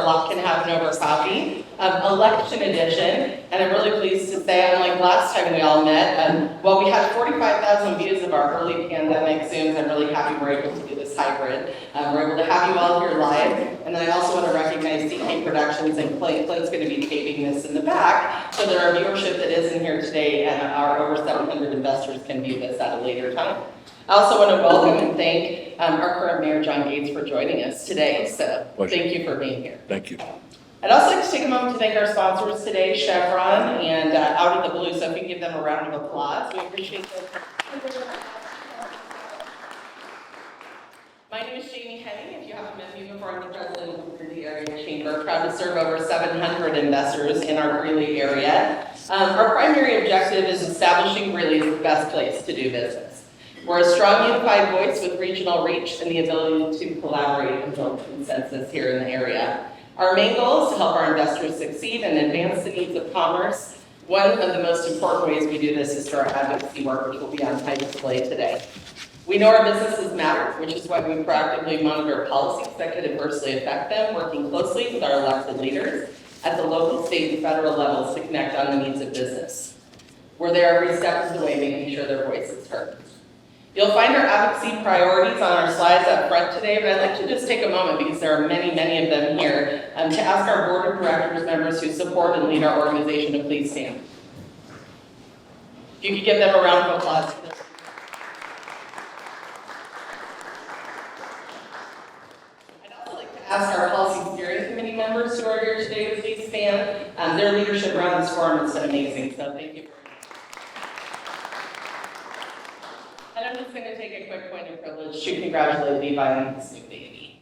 lot can happen over coffee. Election edition, and I'm really pleased to say, unlike last time we all met, while we had 45,000 views of our early pandemic Zooms, I'm really happy we're able to do this hybrid. We're able to have you all here live, and then I also want to recognize DK Productions, and Clint's going to be taping this in the back, so that our viewership that is in here today and our over 700 investors can view this at a later time. I also want to welcome and thank our current Mayor, John Gates, for joining us today, so thank you for being here. Thank you. I'd also like to take a moment to thank our sponsors today, Chevron and Out of the Blue, so if you can give them a round of applause, we appreciate them. My name is Jamie Henning. If you haven't met me before, I'm the president of the Greeley Area Chamber, proud to serve over 700 investors in our Greeley area. Our primary objective is establishing Greeley as the best place to do business. We're a strong, unified voice with regional reach and the ability to collaborate and build consensus here in the area. Our main goal is to help our investors succeed and advance the needs of commerce. One of the most important ways we do this is through our advocacy work, which will be on high display today. We know our businesses matter, which is why we proactively monitor policies that could adversely affect them, working closely with our elected leaders at the local, state, and federal levels to connect on the needs of business. We're there every step of the way, making sure their voice is heard. You'll find our advocacy priorities on our slides up front today, but I'd like to just take a moment, because there are many, many of them here, to ask our board of directors members who support and lead our organization to please stand. If you could give them a round of applause. I'd also like to ask our policy steering committee members who are here today to please stand. Their leadership around this forum has been amazing, so thank you. And I'm just going to take a quick point of privilege to congratulate Levi on his new baby.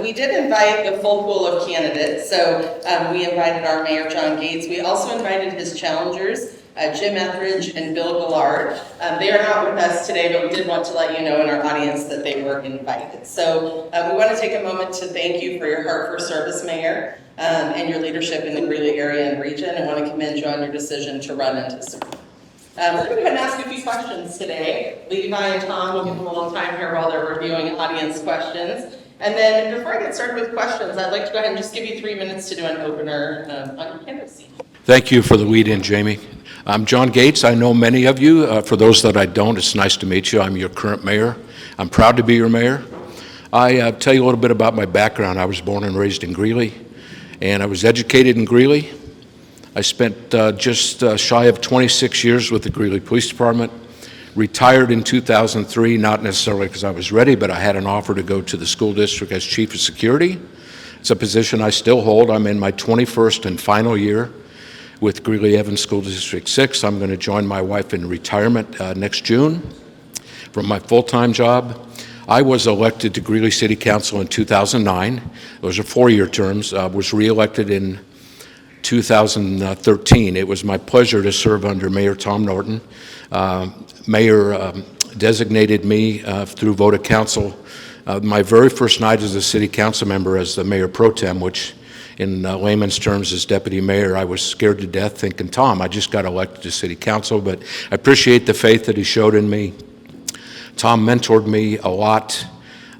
We did invite the full pool of candidates, so we invited our Mayor, John Gates. We also invited his challengers, Jim Etheridge and Bill Gillard. They are not with us today, but we did want to let you know in our audience that they were invited. So we want to take a moment to thank you for your heart for service, Mayor, and your leadership in the Greeley area and region, and want to commend you on your decision to run and to serve. We're going to go ahead and ask a few questions today. Levi and Tom will give them a little time here while they're reviewing audience questions. And then before I get started with questions, I'd like to go ahead and just give you 3 minutes to do an opener on your candidacy. Thank you for the lead-in, Jamie. I'm John Gates. I know many of you. For those that I don't, it's nice to meet you. I'm your current mayor. I'm proud to be your mayor. I tell you a little bit about my background. I was born and raised in Greeley, and I was educated in Greeley. I spent just shy of 26 years with the Greeley Police Department. Retired in 2003, not necessarily because I was ready, but I had an offer to go to the school district as chief of security. It's a position I still hold. I'm in my 21st and final year with Greeley Evans School District 6. I'm going to join my wife in retirement next June from my full-time job. I was elected to Greeley City Council in 2009. Those are 4-year terms. I was reelected in 2013. It was my pleasure to serve under Mayor Tom Norton. Mayor designated me through vote of council my very first night as a city council member as the mayor pro tem, which in layman's terms is deputy mayor. I was scared to death thinking, Tom, I just got elected to city council, but I appreciate the faith that he showed in me. Tom mentored me a lot.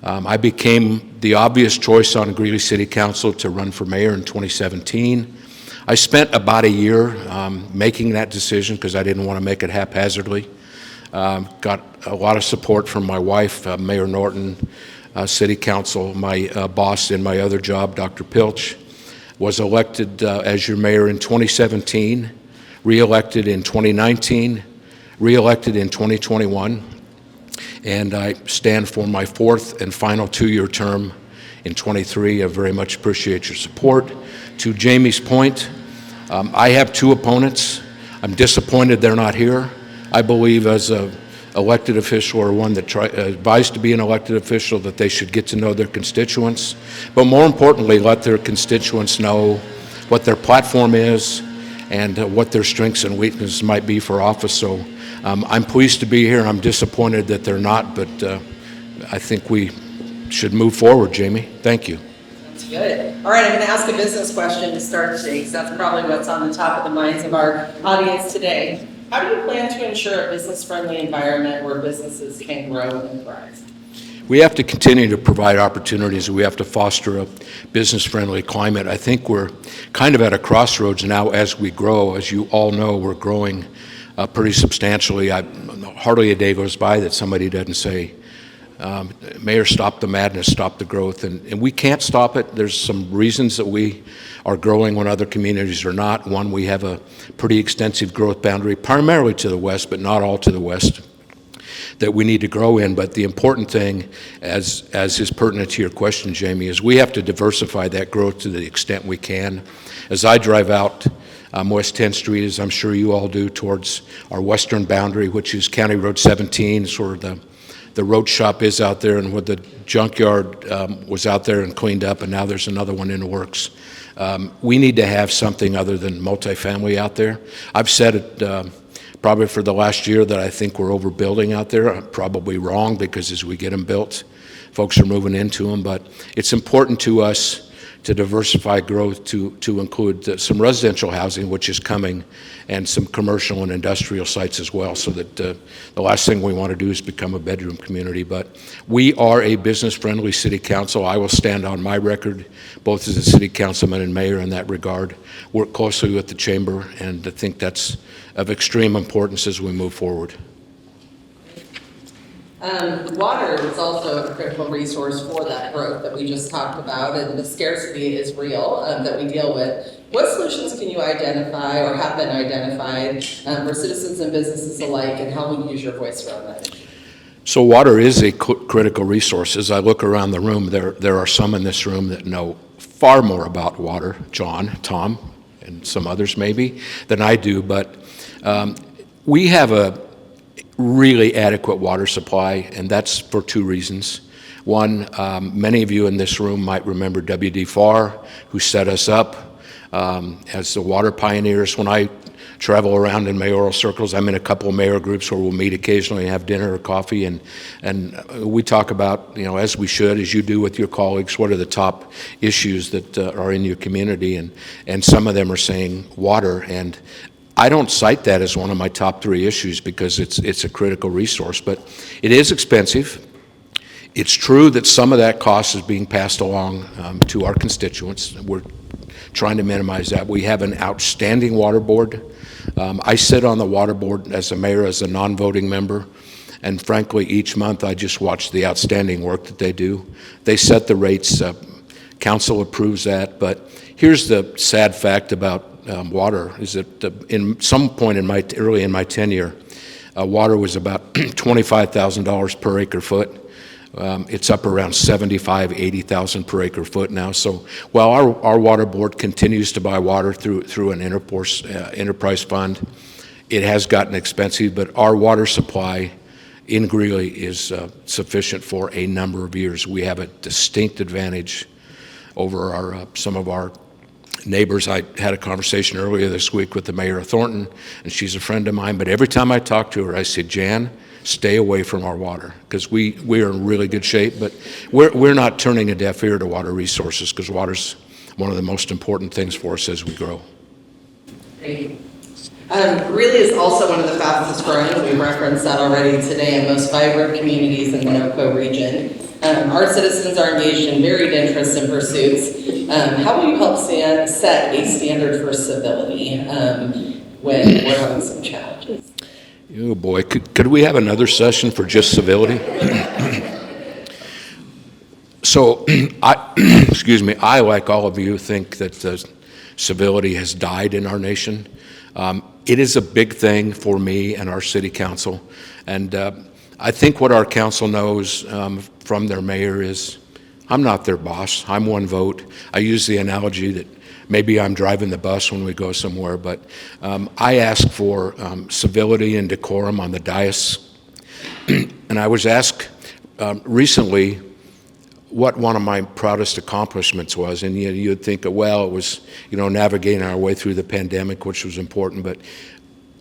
I became the obvious choice on Greeley City Council to run for mayor in 2017. I spent about a year making that decision because I didn't want to make it haphazardly. Got a lot of support from my wife, Mayor Norton, City Council, my boss in my other job, Dr. Pilch. Was elected as your mayor in 2017, re-elected in 2019, re-elected in 2021, and I stand for my 4th and final 2-year term in 23. I very much appreciate your support. To Jamie's point, I have 2 opponents. I'm disappointed they're not here. I believe as an elected official or one that advised to be an elected official that they should get to know their constituents, but more importantly, let their constituents know what their platform is and what their strengths and weaknesses might be for office. So I'm pleased to be here. I'm disappointed that they're not, but I think we should move forward, Jamie. Thank you. That's good. All right, I'm going to ask a business question to start today, because that's probably what's on the top of the minds of our audience today. How do you plan to ensure a business-friendly environment where businesses can grow and thrive? We have to continue to provide opportunities. We have to foster a business-friendly climate. I think we're kind of at a crossroads now as we grow. As you all know, we're growing pretty substantially. Hardly a day goes by that somebody doesn't say, Mayor, stop the madness, stop the growth. And we can't stop it. There's some reasons that we are growing when other communities are not. One, we have a pretty extensive growth boundary, primarily to the west, but not all to the west, that we need to grow in. But the important thing, as is pertinent to your question, Jamie, is we have to diversify that growth to the extent we can. As I drive out West 10th Street, as I'm sure you all do, towards our western boundary, which is County Road 17, sort of the road shop is out there, and where the junkyard was out there and cleaned up, and now there's another one in the works. We need to have something other than multifamily out there. I've said it probably for the last year that I think we're overbuilding out there. I'm probably wrong, because as we get them built, folks are moving into them. But it's important to us to diversify growth to include some residential housing, which is coming, and some commercial and industrial sites as well, so that the last thing we want to do is become a bedroom community. But we are a business-friendly city council. I will stand on my record, both as a city councilman and mayor in that regard, work closely with the chamber, and I think that's of extreme importance as we move forward. Water is also a critical resource for that growth that we just talked about, and the scarcity is real that we deal with. What solutions can you identify or have been identified for citizens and businesses alike, and how will you use your voice around that issue? So water is a critical resource. As I look around the room, there are some in this room that know far more about water, John, Tom, and some others maybe, than I do, but we have a really adequate water supply, and that's for two reasons. One, many of you in this room might remember W.D. Farr, who set us up as the water pioneers. When I travel around in mayoral circles, I'm in a couple of mayor groups where we'll meet occasionally and have dinner or coffee, and we talk about, as we should, as you do with your colleagues, what are the top issues that are in your community, and some of them are saying water. And I don't cite that as one of my top three issues because it's a critical resource, but it is expensive. It's true that some of that cost is being passed along to our constituents. We're trying to minimize that. We have an outstanding water board. I sit on the water board as a mayor, as a non-voting member, and frankly, each month I just watch the outstanding work that they do. They set the rates. Council approves that, but here's the sad fact about water is that in some point early in my tenure, water was about $25,000 per acre foot. It's up around $75,000, $80,000 per acre foot now. So while our water board continues to buy water through an enterprise fund, it has gotten expensive, but our water supply in Greeley is sufficient for a number of years. We have a distinct advantage over some of our neighbors. I had a conversation earlier this week with the mayor of Thornton, and she's a friend of mine, but every time I talk to her, I say, Jan, stay away from our water, because we are in really good shape, but we're not turning a deaf ear to water resources, because water's one of the most important things for us as we grow. Thank you. Greeley is also one of the fastest growing, we referenced that already today, and most vibrant communities in the NOCO region. Our citizens are engaged in varied interests and pursuits. How will you help set a standard for civility when we're having some challenges? Oh boy, could we have another session for just civility? So, excuse me, I, like all of you, think that civility has died in our nation. It is a big thing for me and our city council, and I think what our council knows from their mayor is, I'm not their boss, I'm one vote. I use the analogy that maybe I'm driving the bus when we go somewhere, but I ask for civility and decorum on the dais. And I was asked recently what one of my proudest accomplishments was, and you'd think, well, it was navigating our way through the pandemic, which was important, but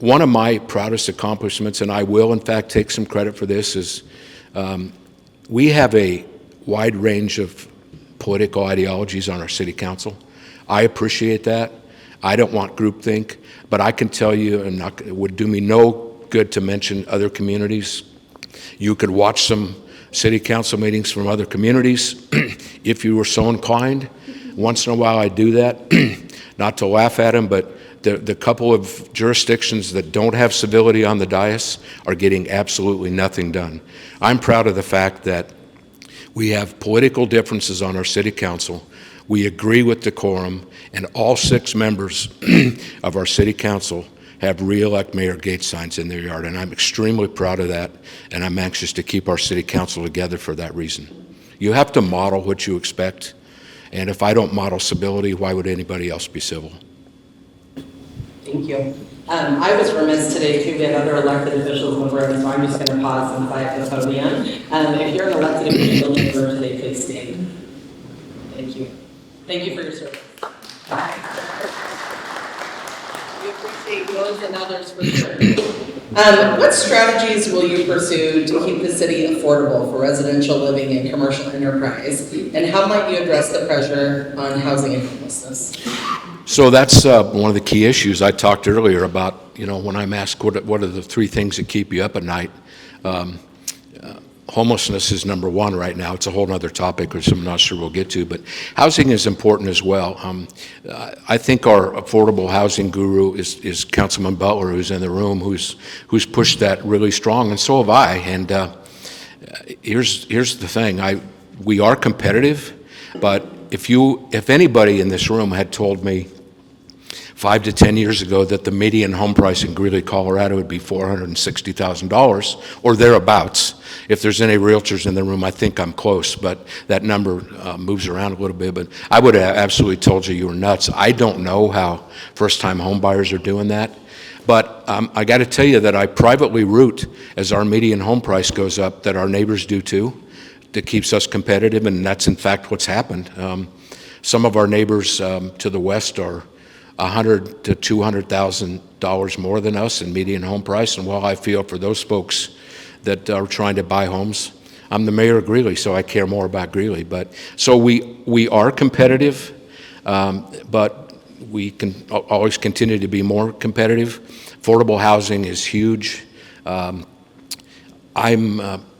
one of my proudest accomplishments, and I will in fact take some credit for this, is we have a wide range of political ideologies on our city council. I appreciate that. I don't want groupthink, but I can tell you, and it would do me no good to mention other communities. You could watch some city council meetings from other communities, if you were so inclined. Once in a while I do that, not to laugh at them, but the couple of jurisdictions that don't have civility on the dais are getting absolutely nothing done. I'm proud of the fact that we have political differences on our city council. We agree with decorum, and all 6 members of our city council have re-elect Mayor Gates signs in their yard, and I'm extremely proud of that, and I'm anxious to keep our city council together for that reason. You have to model what you expect, and if I don't model civility, why would anybody else be civil? Thank you. I was remiss today too, we had other elected officials in the room, so I'm just going to pause since I have the podium. If you're an elected official in the room today, please stand. Thank you. Thank you for your service. We appreciate yours and others for sure. What strategies will you pursue to keep the city affordable for residential living and commercial enterprise? And how might you address the pressure on housing and homelessness? So that's one of the key issues I talked earlier about, when I'm asked what are the 3 things that keep you up at night. Homelessness is number 1 right now. It's a whole other topic, which I'm not sure we'll get to, but housing is important as well. I think our affordable housing guru is Councilman Butler, who's in the room, who's pushed that really strong, and so have I. And here's the thing: we are competitive, but if anybody in this room had told me 5 to 10 years ago that the median home price in Greeley, Colorado would be $460,000 or thereabouts. If there's any realtors in the room, I think I'm close, but that number moves around a little bit. But I would have absolutely told you were nuts. I don't know how first-time home buyers are doing that, but I got to tell you that I privately root as our median home price goes up that our neighbors do too. That keeps us competitive, and that's in fact what's happened. Some of our neighbors to the west are $100,000 to $200,000 more than us in median home price, and while I feel for those folks that are trying to buy homes, I'm the mayor of Greeley, so I care more about Greeley. But so we are competitive, but we can always continue to be more competitive. Affordable housing is huge. I'm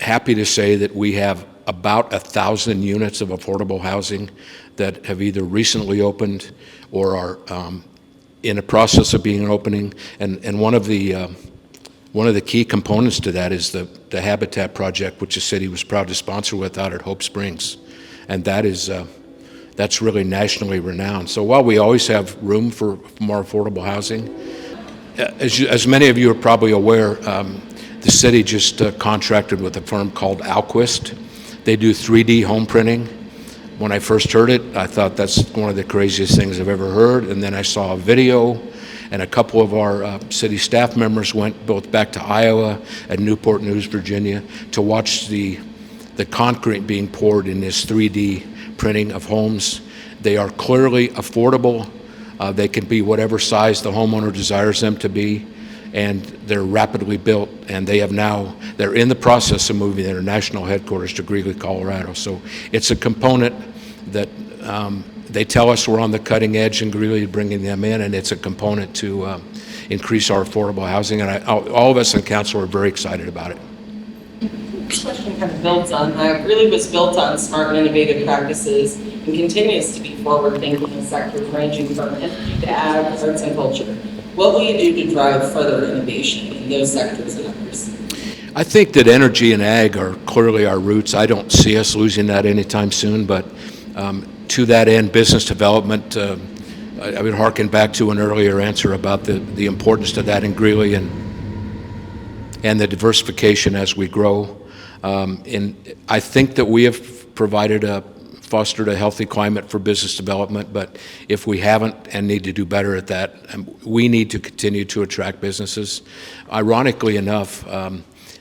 happy to say that we have about 1,000 units of affordable housing that have either recently opened or are in a process of being opening. And one of the key components to that is the Habitat Project, which the city was proud to sponsor with out at Hope Springs, and that's really nationally renowned. So while we always have room for more affordable housing, as many of you are probably aware, the city just contracted with a firm called Alquist. They do 3D home printing. When I first heard it, I thought that's one of the craziest things I've ever heard. And then I saw a video, and a couple of our city staff members went both back to Iowa and Newport News, Virginia, to watch the concrete being poured in this 3D printing of homes. They are clearly affordable. They can be whatever size the homeowner desires them to be, and they're rapidly built, and they're in the process of moving their national headquarters to Greeley, Colorado. So it's a component that they tell us we're on the cutting edge in Greeley, bringing them in, and it's a component to increase our affordable housing, and all of us in council are very excited about it. This question kind of builds on Greeley was built on smart and innovative practices and continues to be forward-thinking in sectors ranging from energy to ag, arts, and culture. What will you do to drive further innovation in those sectors and others? I think that energy and ag are clearly our roots. I don't see us losing that anytime soon, but to that end, business development, I would harken back to an earlier answer about the importance to that in Greeley and the diversification as we grow. And I think that we have fostered a healthy climate for business development, but if we haven't and need to do better at that, we need to continue to attract businesses. Ironically enough,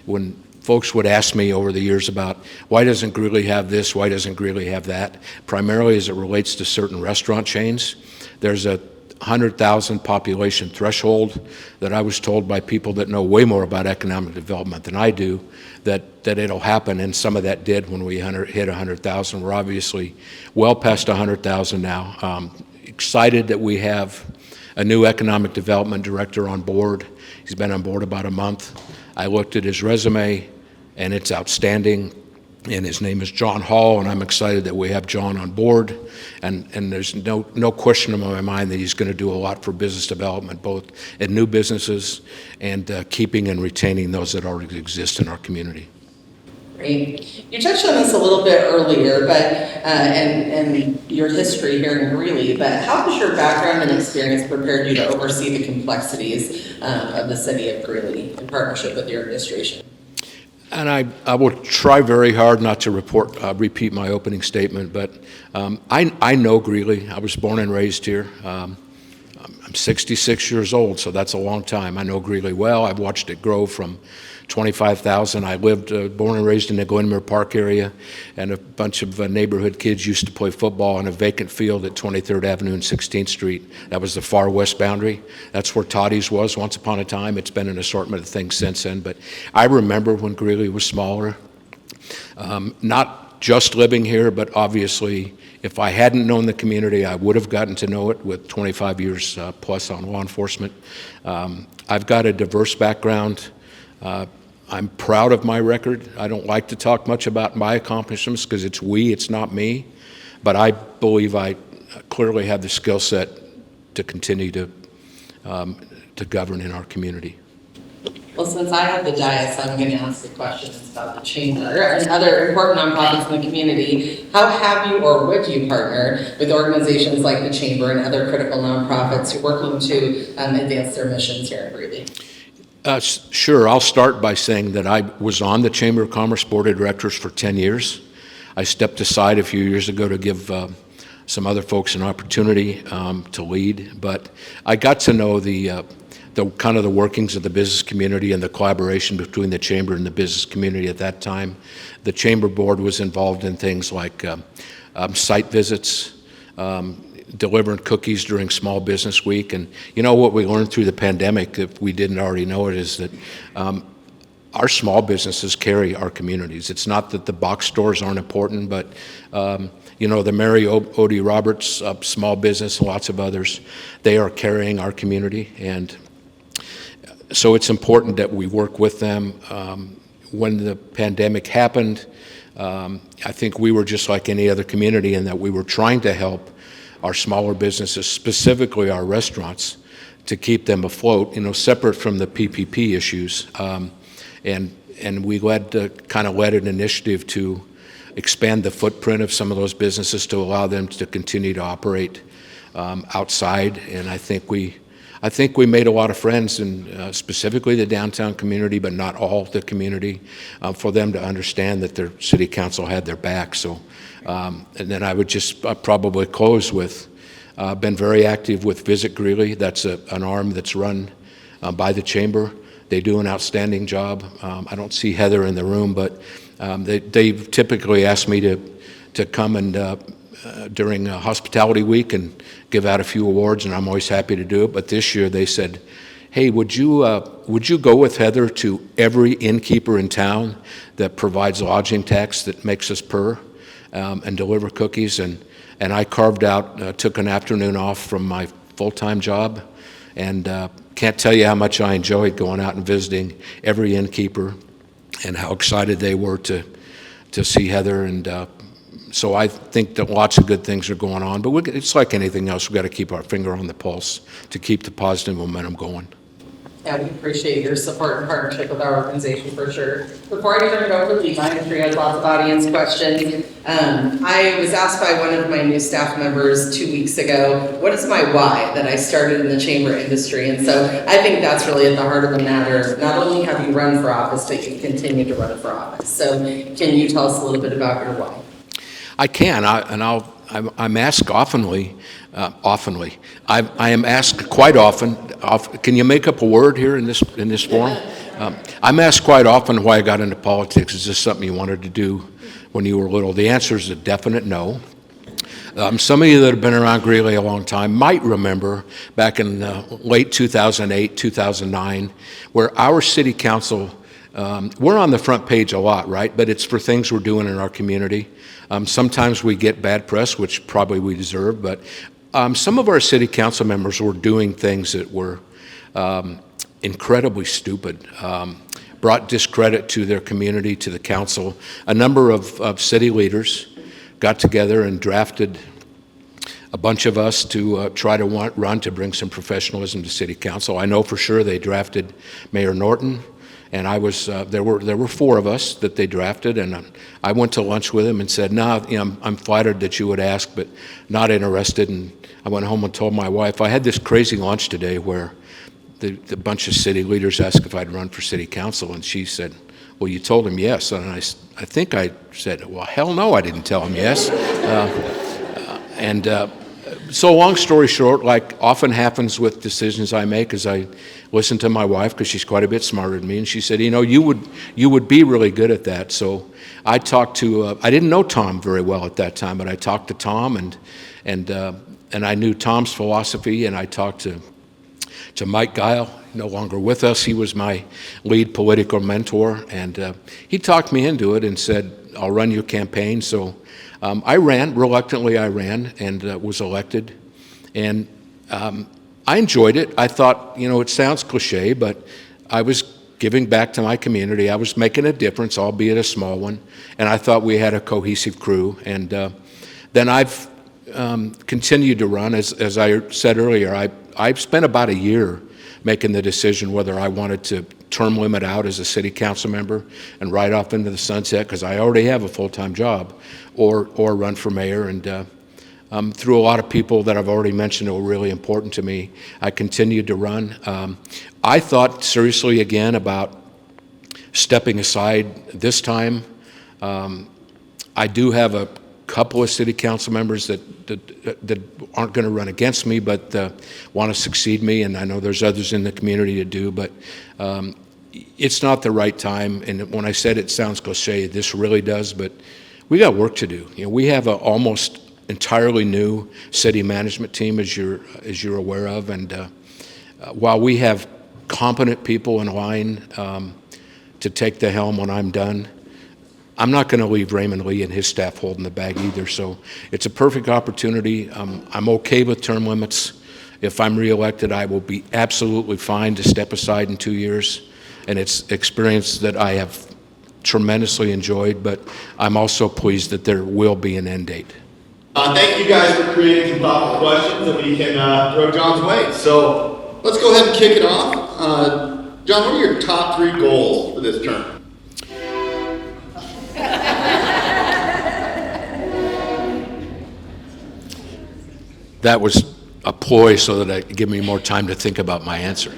when folks would ask me over the years about why doesn't Greeley have this, why doesn't Greeley have that, primarily as it relates to certain restaurant chains, there's a 100,000 population threshold that I was told by people that know way more about economic development than I do that it'll happen, and some of that did when we hit 100,000. We're obviously well past 100,000 now. Excited that we have a new economic development director on board. He's been on board about a month. I looked at his resume, and it's outstanding. and his name is John Hall, and I'm excited that we have John on board, and there's no question in my mind that he's going to do a lot for business development, both in new businesses and keeping and retaining those that already exist in our community. Great. You touched on this a little bit earlier, but and your history here in Greeley, but how has your background and experience prepared you to oversee the complexities of the city of Greeley in partnership with your administration? And I will try very hard not to repeat my opening statement, but I know Greeley. I was born and raised here. I'm 66 years old, so that's a long time. I know Greeley well. I've watched it grow from 25,000. I lived, born and raised in the Glenmere Park area, and a bunch of neighborhood kids used to play football on a vacant field at 23rd Avenue and 16th Street. That was the far west boundary. That's where Tottie's was once upon a time. It's been an assortment of things since then, but I remember when Greeley was smaller. Not just living here, but obviously, if I hadn't known the community, I would have gotten to know it with 25 years plus on law enforcement. I've got a diverse background. I'm proud of my record. I don't like to talk much about my accomplishments because it's we, it's not me. But I believe I clearly have the skill set to continue to govern in our community. Well, since I have the dais, I'm going to ask the questions about the chamber and other important nonprofits in the community. How have you or would you partner with organizations like the chamber and other critical nonprofits who are working to advance their missions here in Greeley? Sure. I'll start by saying that I was on the Chamber of Commerce Board of Directors for 10 years. I stepped aside a few years ago to give some other folks an opportunity to lead, but I got to know the kind of the workings of the business community and the collaboration between the Chamber and the business community at that time. The Chamber Board was involved in things like site visits, delivering cookies during Small Business Week. And you know what we learned through the pandemic, if we didn't already know it, is that our small businesses carry our communities. It's not that the box stores aren't important, but you know, the Mary Odie Roberts small business, lots of others, they are carrying our community. And so it's important that we work with them. When the pandemic happened, I think we were just like any other community in that we were trying to help our smaller businesses, specifically our restaurants, to keep them afloat, you know, separate from the PPP issues. And we kind of led an initiative to expand the footprint of some of those businesses to allow them to continue to operate outside. And I think we made a lot of friends, in specifically the downtown community, but not all the community, for them to understand that their city council had their back. So, and then I would just probably close with, been very active with Visit Greeley. That's an arm that's run by the Chamber. They do an outstanding job. I don't see Heather in the room, but they've typically asked me to come and during Hospitality Week and give out a few awards, and I'm always happy to do it. But this year they said, hey, would you go with Heather to every innkeeper in town that provides lodging tax that makes us purr and deliver cookies? And I carved out, took an afternoon off from my full-time job, and can't tell you how much I enjoyed going out and visiting every innkeeper and how excited they were to see Heather. And so I think that lots of good things are going on, but it's like anything else. We've got to keep our finger on the pulse to keep the positive momentum going. Yeah, we appreciate your support and partnership with our organization for sure. Before I turn it over to Levi, I'm sure you have lots of audience questions. I was asked by one of my new staff members 2 weeks ago, what is my why that I started in the chamber industry? And so I think that's really at the heart of the matter. Not only have you run for office, but you continue to run for office. So can you tell us a little bit about your why? I can, I'm asked oftenly. I am asked quite often. Can you make up a word here in this forum? I'm asked quite often why I got into politics. Is this something you wanted to do when you were little? The answer is a definite no. Some of you that have been around Greeley a long time might remember back in late 2008, 2009, where our city council, we're on the front page a lot, right? But it's for things we're doing in our community. Sometimes we get bad press, which probably we deserve, but some of our city council members were doing things that were incredibly stupid. brought discredit to their community, to the council. A number of city leaders got together and drafted a bunch of us to try to run to bring some professionalism to city council. I know for sure they drafted Mayor Norton, and I was there were 4 of us that they drafted, and I went to lunch with him and said, "No, I'm flattered that you would ask, but not interested." And I went home and told my wife, I had this crazy lunch today where the bunch of city leaders asked if I'd run for city council, and she said, "Well, you told him yes." And I think I said, "Well, hell no, I didn't tell him yes." So long story short, like often happens with decisions I make, is I listen to my wife, because she's quite a bit smarter than me, and she said, you would be really good at that. So I talked to, I didn't know Tom very well at that time, but I talked to Tom, and I knew Tom's philosophy, and I talked to Mike Guile, no longer with us. He was my lead political mentor, and he talked me into it and said, "I'll run your campaign." So I ran, reluctantly I ran, and was elected, and I enjoyed it. I thought, it sounds cliche, but I was giving back to my community. I was making a difference, albeit a small one, and I thought we had a cohesive crew. And then I've continued to run. As I said earlier, I've spent about a year making the decision whether I wanted to term limit out as a city council member and ride off into the sunset, because I already have a full-time job, or run for mayor. And through a lot of people that I've already mentioned who were really important to me, I continued to run. I thought seriously again about stepping aside this time. I do have a couple of city council members that aren't going to run against me, but want to succeed me, and I know there's others in the community that do, but it's not the right time. And when I said it sounds cliche, this really does, but we got work to do. We have an almost entirely new city management team, as you're aware of, and while we have competent people in line to take the helm when I'm done, I'm not going to leave Raymond Lee and his staff holding the bag either. So it's a perfect opportunity. I'm okay with term limits. If I'm reelected, I will be absolutely fine to step aside in 2 years, and it's experience that I have tremendously enjoyed, but I'm also pleased that there will be an end date. Thank you guys for creating some thoughtful questions that we can throw John's way. So let's go ahead and kick it off. John, what are your top 3 goals for this term? That was a ploy so that it give me more time to think about my answer.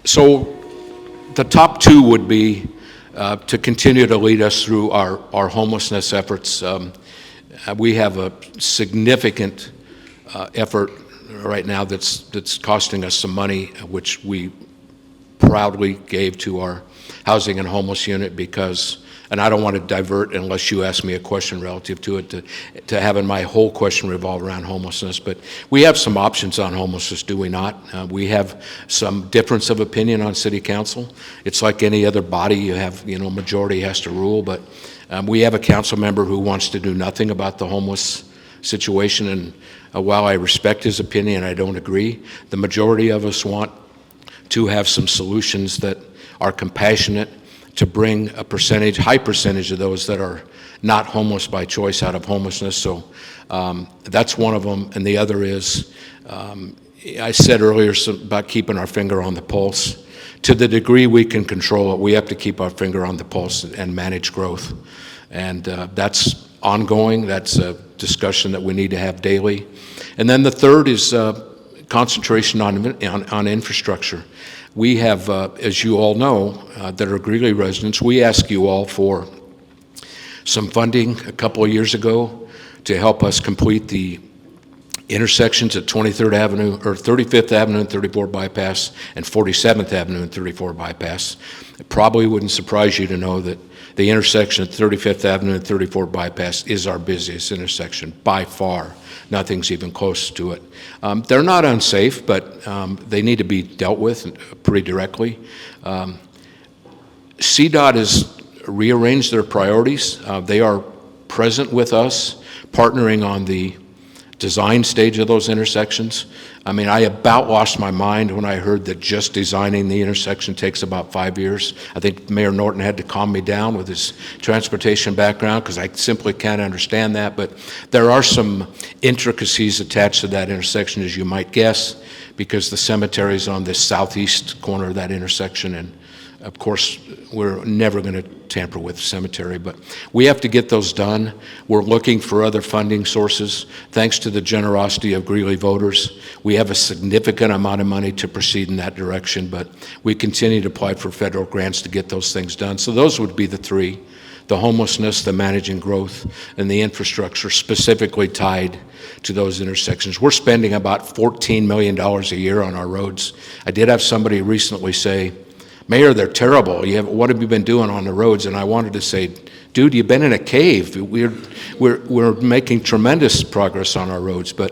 So the top 2 would be to continue to lead us through our homelessness efforts. We have a significant effort right now that's costing us some money, which we proudly gave to our housing and homeless unit, because, and I don't want to divert unless you ask me a question relative to it, to having my whole question revolve around homelessness, but we have some options on homelessness, do we not? We have some difference of opinion on city council. It's like any other body, you have, majority has to rule, but we have a council member who wants to do nothing about the homeless situation, and while I respect his opinion, I don't agree. The majority of us want to have some solutions that are compassionate, to bring a high percentage of those that are not homeless by choice out of homelessness. So that's one of them. And the other is, I said earlier about keeping our finger on the pulse. To the degree we can control it, we have to keep our finger on the pulse and manage growth. And that's ongoing. That's a discussion that we need to have daily. And then the third is concentration on infrastructure. We have, as you all know, that are Greeley residents, we asked you all for some funding a couple of years ago to help us complete the intersections at 23rd Avenue, or 35th Avenue and 34 Bypass, and 47th Avenue and 34 Bypass. It probably wouldn't surprise you to know that the intersection at 35th Avenue and 34 Bypass is our busiest intersection by far. Nothing's even close to it. They're not unsafe, but they need to be dealt with pretty directly. CDOT has rearranged their priorities. They are present with us, partnering on the design stage of those intersections. I mean, I about lost my mind when I heard that just designing the intersection takes about 5 years. I think Mayor Norton had to calm me down with his transportation background because I simply can't understand that. But there are some intricacies attached to that intersection, as you might guess, because the cemetery is on the southeast corner of that intersection, and of course, we're never going to tamper with the cemetery, but we have to get those done. We're looking for other funding sources. Thanks to the generosity of Greeley voters, we have a significant amount of money to proceed in that direction, but we continue to apply for federal grants to get those things done. So those would be the three: the homelessness, the managing growth, and the infrastructure specifically tied to those intersections. We're spending about $14 million a year on our roads. I did have somebody recently say, "Mayor, they're terrible. What have you been doing on the roads?" And I wanted to say, "Dude, you've been in a cave. We're making tremendous progress on our roads." But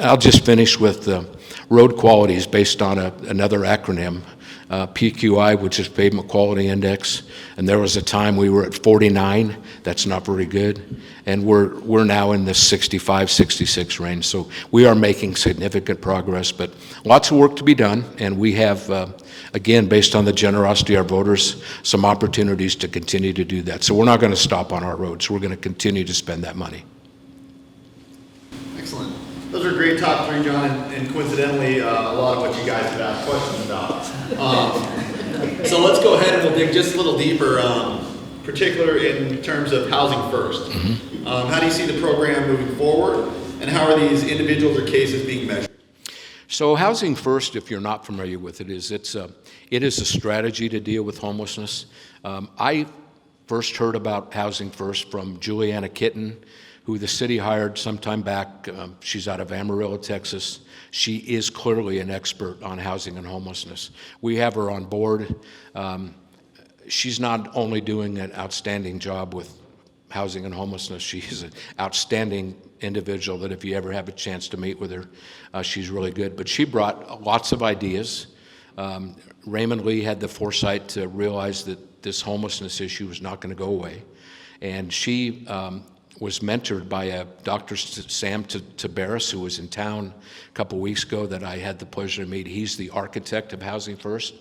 I'll just finish with the road qualities based on another acronym, PQI, which is Pavement Quality Index. And there was a time we were at 49. That's not very good. And we're now in the 65, 66 range. So we are making significant progress, but lots of work to be done. And we have, again, based on the generosity of our voters, some opportunities to continue to do that. So we're not going to stop on our roads. We're going to continue to spend that money. Excellent. Those are great top three, John, and coincidentally, a lot of what you guys have asked questions about. So let's go ahead and we'll dig just a little deeper, particular in terms of Housing First. How do you see the program moving forward, and how are these individuals or cases being measured? So Housing First, if you're not familiar with it, it is a strategy to deal with homelessness. I first heard about Housing First from Juliana Kitten, who the city hired some time back. She's out of Amarillo, Texas. She is clearly an expert on housing and homelessness. We have her on board. She's not only doing an outstanding job with housing and homelessness, she's an outstanding individual that if you ever have a chance to meet with her, she's really good. But she brought lots of ideas. Raymond Lee had the foresight to realize that this homelessness issue was not going to go away. And she was mentored by a Dr. Sam Tabaris, who was in town a couple weeks ago that I had the pleasure to meet. He's the architect of Housing First.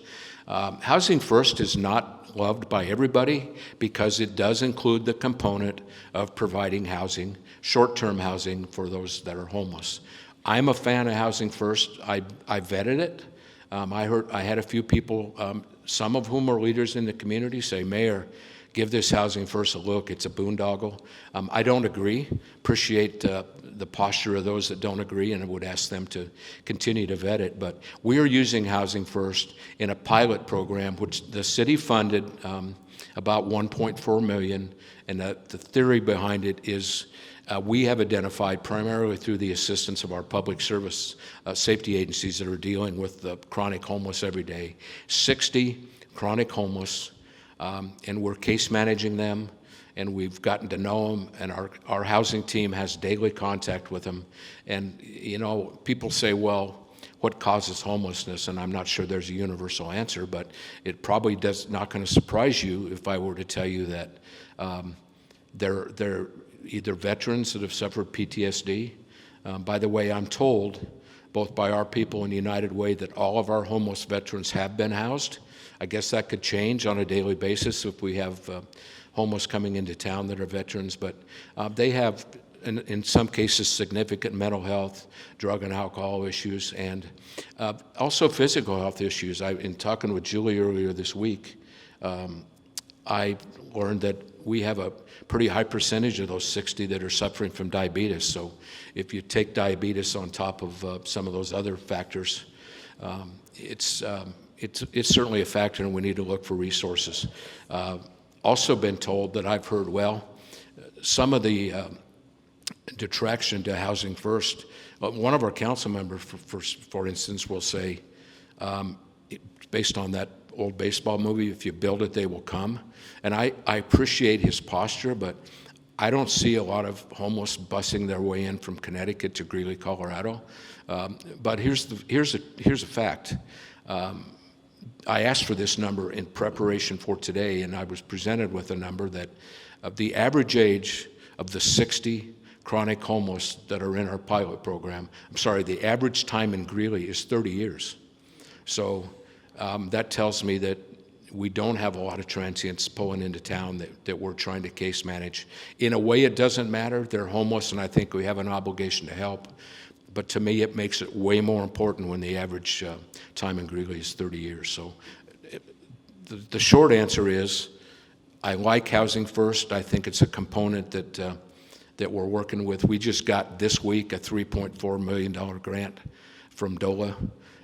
Housing First is not loved by everybody because it does include the component of providing housing, short-term housing for those that are homeless. I'm a fan of Housing First. I vetted it. I had a few people, some of whom are leaders in the community, say, "Mayor, give this Housing First a look. It's a boondoggle." I don't agree. Appreciate the posture of those that don't agree, and I would ask them to continue to vet it. But we are using Housing First in a pilot program, which the city funded about $1.4 million, and the theory behind it is we have identified, primarily through the assistance of our public service safety agencies that are dealing with the chronic homeless every day, 60 chronic homeless, and we're case managing them, and we've gotten to know them, and our housing team has daily contact with them. And you know, people say, well, what causes homelessness? And I'm not sure there's a universal answer, but it probably not going to surprise you if I were to tell you that they're either veterans that have suffered PTSD. By the way, I'm told, both by our people and United Way, that all of our homeless veterans have been housed. I guess that could change on a daily basis if we have homeless coming into town that are veterans, but they have, in some cases, significant mental health, drug and alcohol issues, and also physical health issues. In talking with Julie earlier this week, I learned that we have a pretty high percentage of those 60 that are suffering from diabetes. So if you take diabetes on top of some of those other factors, it's certainly a factor, and we need to look for resources. Also been told that I've heard, well, some of the detraction to Housing First, one of our council members, for instance, will say, based on that old baseball movie, if you build it, they will come. And I appreciate his posture, but I don't see a lot of homeless busing their way in from Connecticut to Greeley, Colorado. But here's a fact. I asked for this number in preparation for today, and I was presented with a number that the average age of the 60 chronic homeless that are in our pilot program. I'm sorry, the average time in Greeley is 30 years. So that tells me that we don't have a lot of transients pulling into town that we're trying to case manage. In a way, it doesn't matter. They're homeless, and I think we have an obligation to help. But to me, it makes it way more important when the average time in Greeley is 30 years. So the short answer is, I like Housing First. I think it's a component that we're working with. We just got this week a $3.4 million grant from DOLA,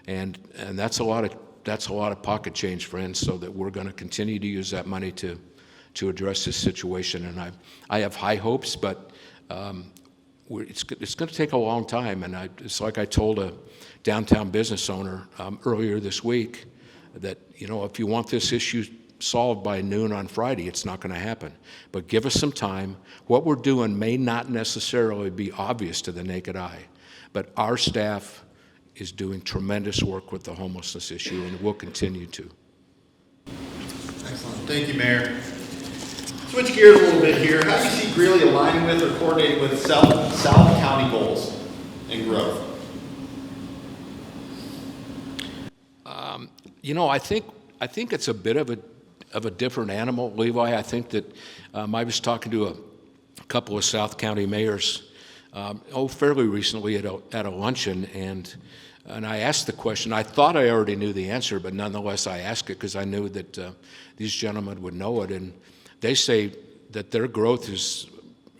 and that's a lot of pocket change, friends. So that we're going to continue to use that money to address this situation. And I have high hopes, but it's going to take a long time. And it's like I told a downtown business owner earlier this week that, if you want this issue solved by noon on Friday, it's not going to happen. But give us some time. What we're doing may not necessarily be obvious to the naked eye, but our staff is doing tremendous work with the homelessness issue, and will continue to. Excellent. Thank you, Mayor. Switch gears a little bit here. How do you see Greeley aligning with or coordinating with South County goals and growth? I think it's a bit of a different animal, Levi. I think that I was talking to a couple of South County mayors fairly recently at a luncheon, and I asked the question. I thought I already knew the answer, but nonetheless I asked it because I knew that these gentlemen would know it. And they say that their growth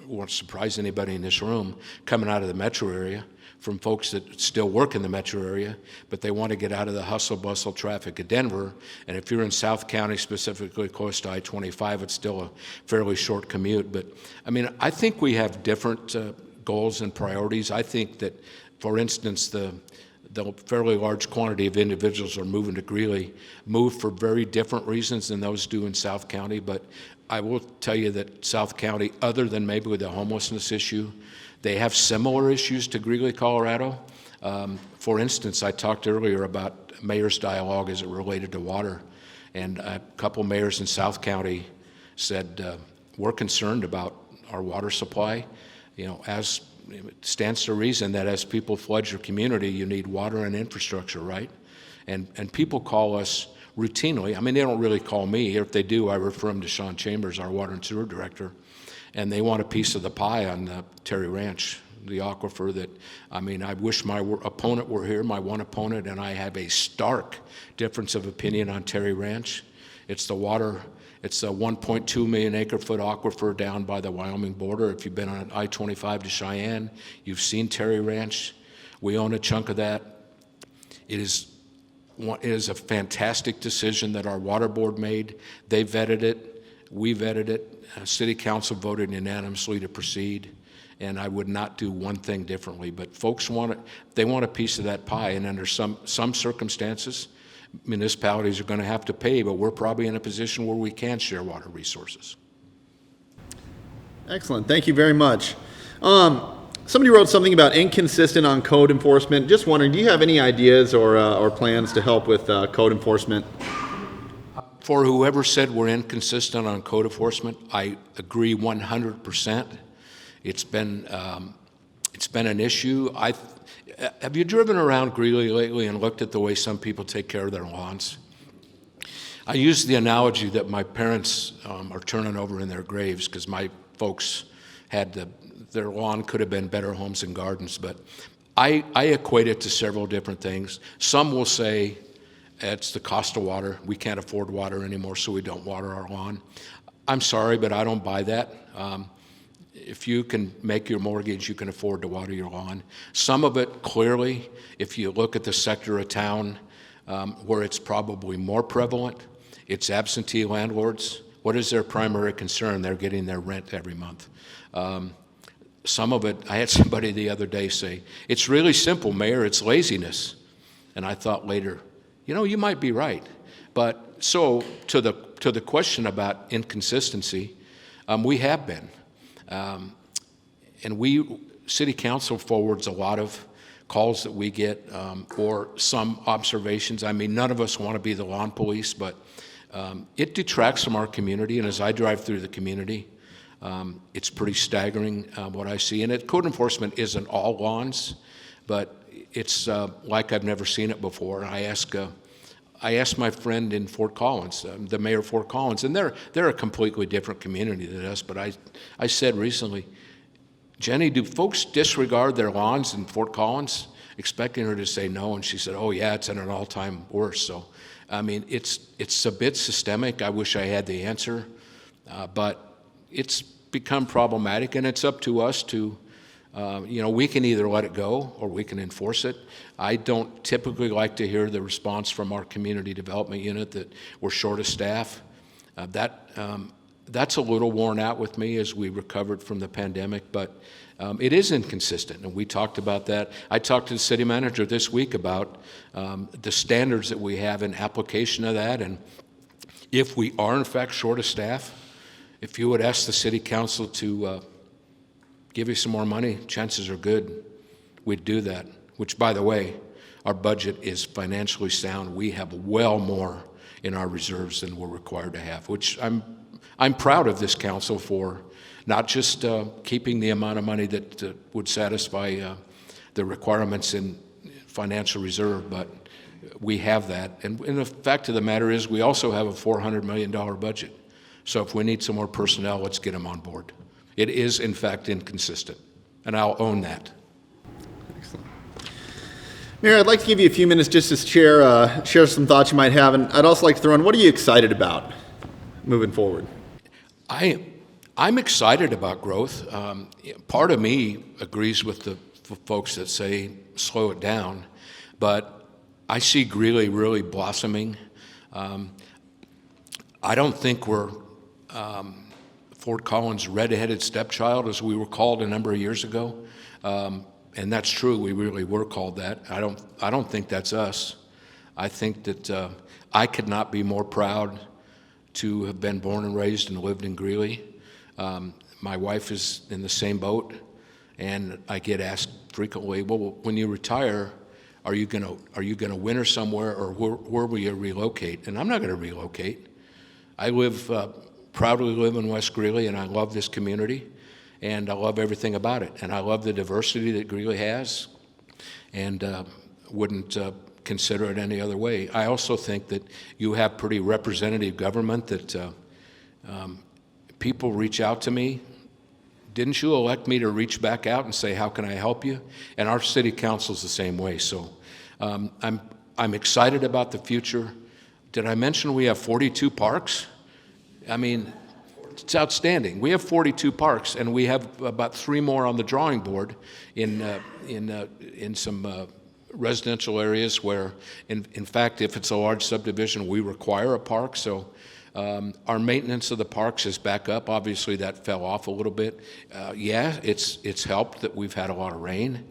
won't surprise anybody in this room, coming out of the metro area, from folks that still work in the metro area, but they want to get out of the hustle bustle traffic of Denver. And if you're in South County, specifically close to I-25, it's still a fairly short commute. But I think we have different goals and priorities. I think that, for instance, the fairly large quantity of individuals who are moving to Greeley move for very different reasons than those do in South County. But I will tell you that South County, other than maybe with the homelessness issue, they have similar issues to Greeley, Colorado. For instance, I talked earlier about mayor's dialogue as it related to water, and a couple mayors in South County said, we're concerned about our water supply. As it stands to reason that as people flood your community, you need water and infrastructure, right? And people call us routinely. They don't really call me. If they do, I refer them to Sean Chambers, our water and sewer director, and they want a piece of the pie on Terry Ranch, the aquifer that, I wish my opponent were here, my one opponent, and I have a stark difference of opinion on Terry Ranch. It's the water. It's a 1.2 million acre foot aquifer down by the Wyoming border. If you've been on I-25 to Cheyenne, you've seen Terry Ranch. We own a chunk of that. It is a fantastic decision that our water board made. They vetted it. We vetted it. City council voted unanimously to proceed, and I would not do one thing differently. But folks they want a piece of that pie, and under some circumstances, municipalities are going to have to pay, but we're probably in a position where we can share water resources. Excellent. Thank you very much. Somebody wrote something about inconsistent on code enforcement. Just wondering, do you have any ideas or plans to help with code enforcement? For whoever said we're inconsistent on code enforcement, I agree 100%. It's been an issue. Have you driven around Greeley lately and looked at the way some people take care of their lawns? I use the analogy that my parents are turning over in their graves, because my folks had their lawn could have been better homes and gardens, but I equate it to several different things. Some will say it's the cost of water. We can't afford water anymore, so we don't water our lawn. I'm sorry, but I don't buy that. If you can make your mortgage, you can afford to water your lawn. Some of it, clearly, if you look at the sector of town where it's probably more prevalent, it's absentee landlords. What is their primary concern? They're getting their rent every month. Some of it, I had somebody the other day say, it's really simple, Mayor, it's laziness. And I thought later, you might be right. But so to the question about inconsistency, we have been. And City Council forwards a lot of calls that we get or some observations. None of us want to be the lawn police, but it detracts from our community. And as I drive through the community, It's pretty staggering what I see. And code enforcement isn't all lawns, but it's like I've never seen it before. I asked my friend in Fort Collins, the mayor of Fort Collins, and they're a completely different community than us, but I said recently, Jenny, do folks disregard their lawns in Fort Collins? Expecting her to say no, and she said, oh yeah, it's at an all-time worst. So, I mean, it's a bit systemic. I wish I had the answer, but it's become problematic, and it's up to us to, we can either let it go or we can enforce it. I don't typically like to hear the response from our community development unit that we're short of staff. That's a little worn out with me as we recovered from the pandemic, but it is inconsistent, and we talked about that. I talked to the city manager this week about the standards that we have in application of that, and if we are in fact short of staff, if you would ask the city council to give you some more money, chances are good we'd do that, which, by the way, our budget is financially sound. We have well more in our reserves than we're required to have, which I'm proud of this council for not just keeping the amount of money that would satisfy the requirements in financial reserve, but we have that. And the fact of the matter is we also have a $400 million budget. So if we need some more personnel, let's get them on board. It is, in fact, inconsistent, and I'll own that. Excellent. Mayor, I'd like to give you a few minutes just to share some thoughts you might have, and I'd also like to throw in, what are you excited about moving forward? I'm excited about growth. Part of me agrees with the folks that say slow it down, but I see Greeley really blossoming. I don't think we're Fort Collins' red-headed stepchild, as we were called a number of years ago, and that's true. We really were called that. I don't think that's us. I think that I could not be more proud to have been born and raised and lived in Greeley. My wife is in the same boat, and I get asked frequently, well, when you retire, are you gonna winter somewhere, or where will you relocate? And I'm not gonna relocate. I proudly live in West Greeley, and I love this community, and I love everything about it, and I love the diversity that Greeley has, and wouldn't consider it any other way. I also think that you have pretty representative government, that people reach out to me. Didn't you elect me to reach back out and say, how can I help you? And our city council's the same way. So I'm excited about the future. Did I mention we have 42 parks? I mean, it's outstanding. We have 42 parks, and we have about 3 more on the drawing board in some residential areas where, in fact, if it's a large subdivision, we require a park. So our maintenance of the parks is back up. Obviously, that fell off a little bit. Yeah, it's helped that we've had a lot of rain.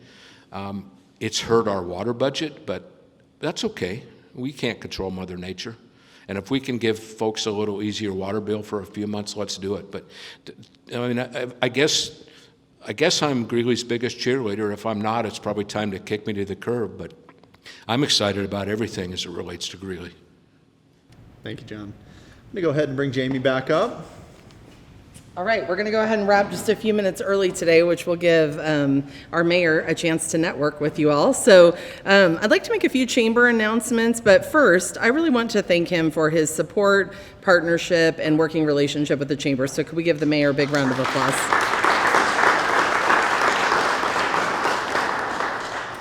It's hurt our water budget, but that's okay. We can't control Mother Nature. And if we can give folks a little easier water bill for a few months, let's do it. But I mean, I guess I'm Greeley's biggest cheerleader. If I'm not, it's probably time to kick me to the curb. But I'm excited about everything as it relates to Greeley. Thank you, John. Let me go ahead and bring Jamie back up. All right, we're going to go ahead and wrap just a few minutes early today, which will give our mayor a chance to network with you all. So I'd like to make a few chamber announcements, but first, I really want to thank him for his support, partnership, and working relationship with the chamber. So could we give the mayor a big round of applause?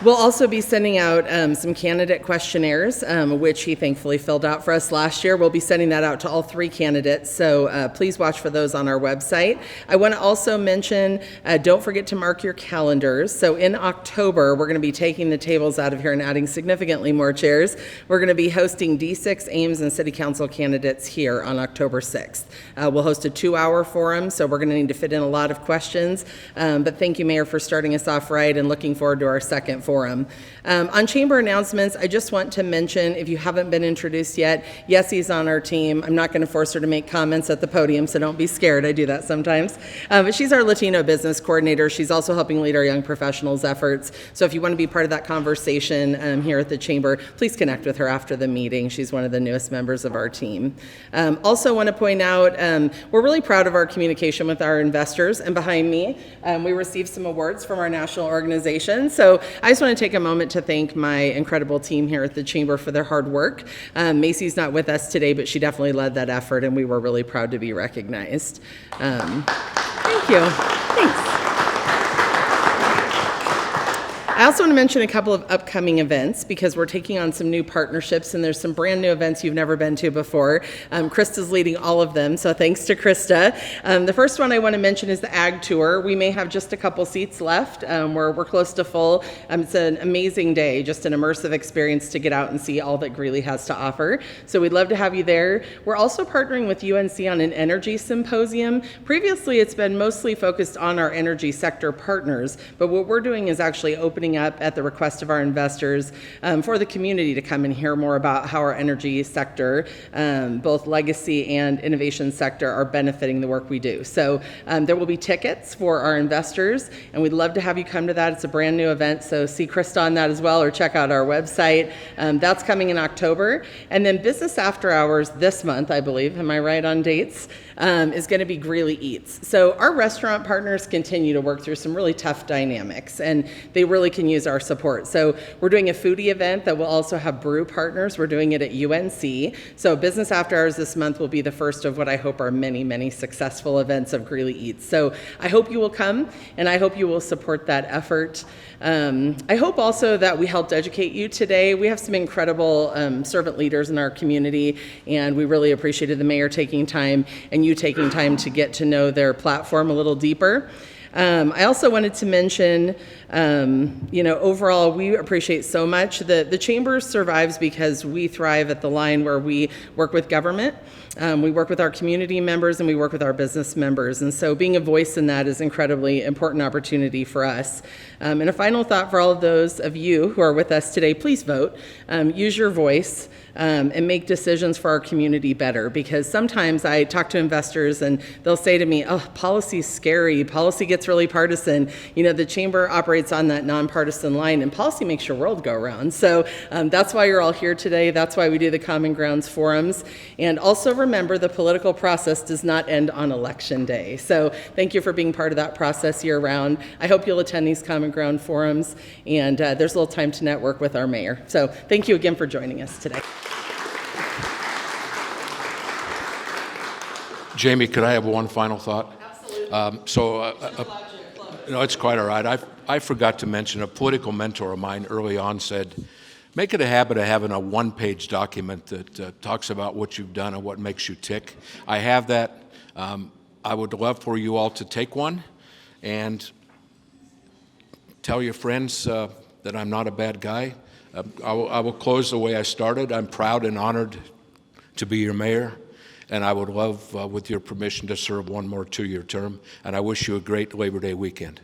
We'll also be sending out some candidate questionnaires, which he thankfully filled out for us last year. We'll be sending that out to all 3 candidates, so please watch for those on our website. I want to also mention, don't forget to mark your calendars. So in October, we're going to be taking the tables out of here and adding significantly more chairs. We're going to be hosting D6, Ames, and City Council candidates here on October 6th. We'll host a 2-hour forum, so we're going to need to fit in a lot of questions. But thank you, Mayor, for starting us off right, and looking forward to our second forum forum. On chamber announcements, I just want to mention, if you haven't been introduced yet, Yessie's on our team. I'm not going to force her to make comments at the podium, so don't be scared. I do that sometimes. But she's our Latino business coordinator. She's also helping lead our young professionals efforts. So if you want to be part of that conversation here at the chamber, please connect with her after the meeting. She's one of the newest members of our team. Also want to point out, we're really proud of our communication with our investors. And behind me, we received some awards from our national organization. So I just want to take a moment to thank my incredible team here at the chamber for their hard work. Macy's not with us today, but she definitely led that effort, and we were really proud to be recognized. Thank you. Thanks. I also want to mention a couple of upcoming events because we're taking on some new partnerships, and there's some brand new events you've never been to before. Krista's leading all of them, so thanks to Krista. The first one I want to mention is the Ag Tour. We may have just a couple seats left. We're close to full. It's an amazing day, just an immersive experience to get out and see all that Greeley has to offer. So we'd love to have you there. We're also partnering with UNC on an energy symposium. Previously, it's been mostly focused on our energy sector partners, but what we're doing is actually opening up at the request of our investors for the community to come and hear more about how our energy sector, both legacy and innovation sector, are benefiting the work we do. So there will be tickets for our investors, and we'd love to have you come to that. It's a brand new event, so see Krista on that as well, or check out our website. That's coming in October. And then Business After Hours this month, I believe, am I right on dates, is going to be Greeley Eats. So our restaurant partners continue to work through some really tough dynamics, and they really can use our support. So we're doing a foodie event that will also have brew partners. We're doing it at UNC. So Business After Hours this month will be the first of what I hope are many, many successful events of Greeley Eats. So I hope you will come, and I hope you will support that effort. I hope also that we helped educate you today. We have some incredible servant leaders in our community, and we really appreciated the mayor taking time and you taking time to get to know their platform a little deeper. I also wanted to mention, overall, we appreciate so much. The chamber survives because we thrive at the line where we work with government, we work with our community members, and we work with our business members. And so being a voice in that is an incredibly important opportunity for us. And a final thought for all of those of you who are with us today, please vote. Use your voice. And make decisions for our community better, because sometimes I talk to investors and they'll say to me, oh, policy's scary, policy gets really partisan. The chamber operates on that nonpartisan line, and policy makes your world go round. So that's why you're all here today. That's why we do the Common Grounds forums. And also remember, the political process does not end on election day. So thank you for being part of that process year round. I hope you'll attend these Common Ground forums, and there's a little time to network with our mayor. So thank you again for joining us today. Jamie, could I have one final thought? Absolutely. No, it's quite all right. I forgot to mention, a political mentor of mine early on said, make it a habit of having a one-page document that talks about what you've done and what makes you tick. I have that. I would love for you all to take one and tell your friends that I'm not a bad guy. I will close the way I started. I'm proud and honored to be your mayor, and I would love, with your permission, to serve one more two-year term, and I wish you a great Labor Day weekend.